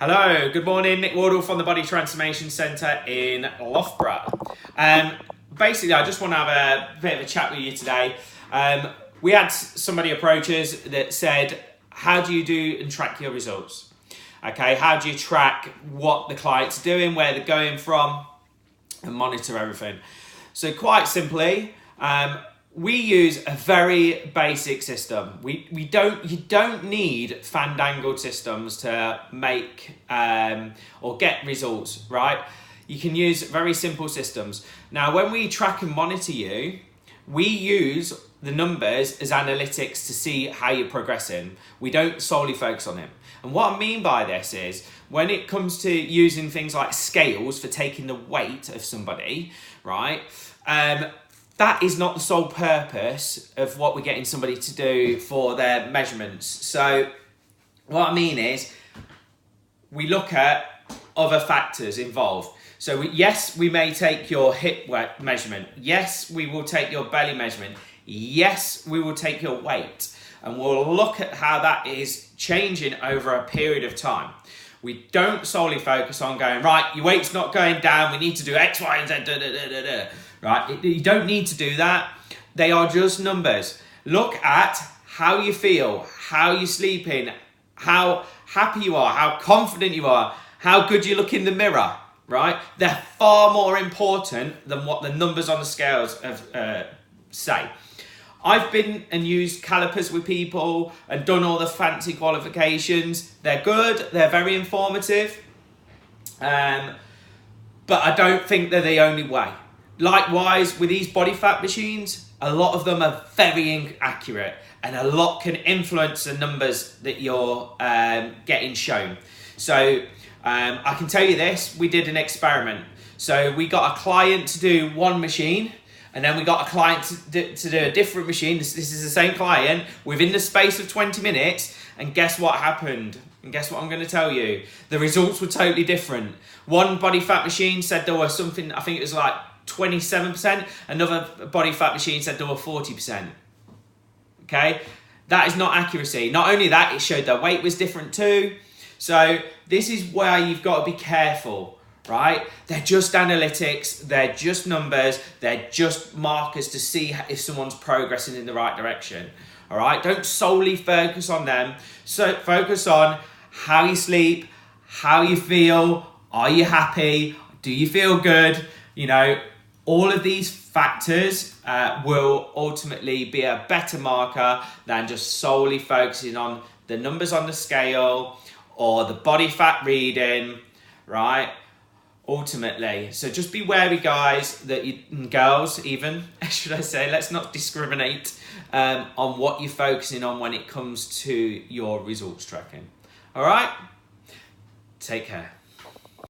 Hello, good morning. Nick Wardle from the Body Transformation Centre in Loughborough. Basically, I just want to have a bit of a chat with you today. We had somebody approach us that said, how do you do and track your results? Okay, how do you track what the client's doing, where they're going from, and monitor everything? So quite simply, we use a very basic system. You don't need fandangled systems to make or get results, right? You can use very simple systems. Now, when we track and monitor you, we use the numbers as analytics to see how you're progressing. We don't solely focus on it. And what I mean by this is, when it comes to using things like scales for taking the weight of somebody, right? That is not the sole purpose of what we're getting somebody to do for their measurements. So what I mean is, we look at other factors involved. So yes, we may take your hip measurement. Yes, we will take your belly measurement. Yes, we will take your weight. And we'll look at how that is changing over a period of time. We don't solely focus on going, right, your weight's not going down, we need to do X, Y, and Z, right? You don't need to do that. They are just numbers. Look at how you feel, how you're sleeping, how happy you are, how confident you are, how good you look in the mirror, right? They're far more important than what the numbers on the scales say. I've been and used calipers with people and done all the fancy qualifications. They're good, they're very informative, but I don't think they're the only way. Likewise, with these body fat machines, a lot of them are very inaccurate and a lot can influence the numbers that you're getting shown. So I can tell you this, we did an experiment. So we got a client to do one machine, and then we got a client to do a different machine. This is the same client within the space of 20 minutes. And guess what happened? And guess what I'm going to tell you? The results were totally different. One body fat machine said there was something, I think it was like 27%. Another body fat machine said there were 40%. Okay? That is not accuracy. Not only that, it showed their weight was different too. So this is where you've got to be careful. Right? They're just analytics, they're just numbers, they're just markers to see if someone's progressing in the right direction. All right? Don't solely focus on them. So focus on how you sleep, how you feel, are you happy, do you feel good? You know, all of these factors will ultimately be a better marker than just solely focusing on the numbers on the scale or the body fat reading, right? Ultimately. So just be wary, guys, that you, and girls even, should I say, let's not discriminate on what you're focusing on when it comes to your results tracking. All right? Take care.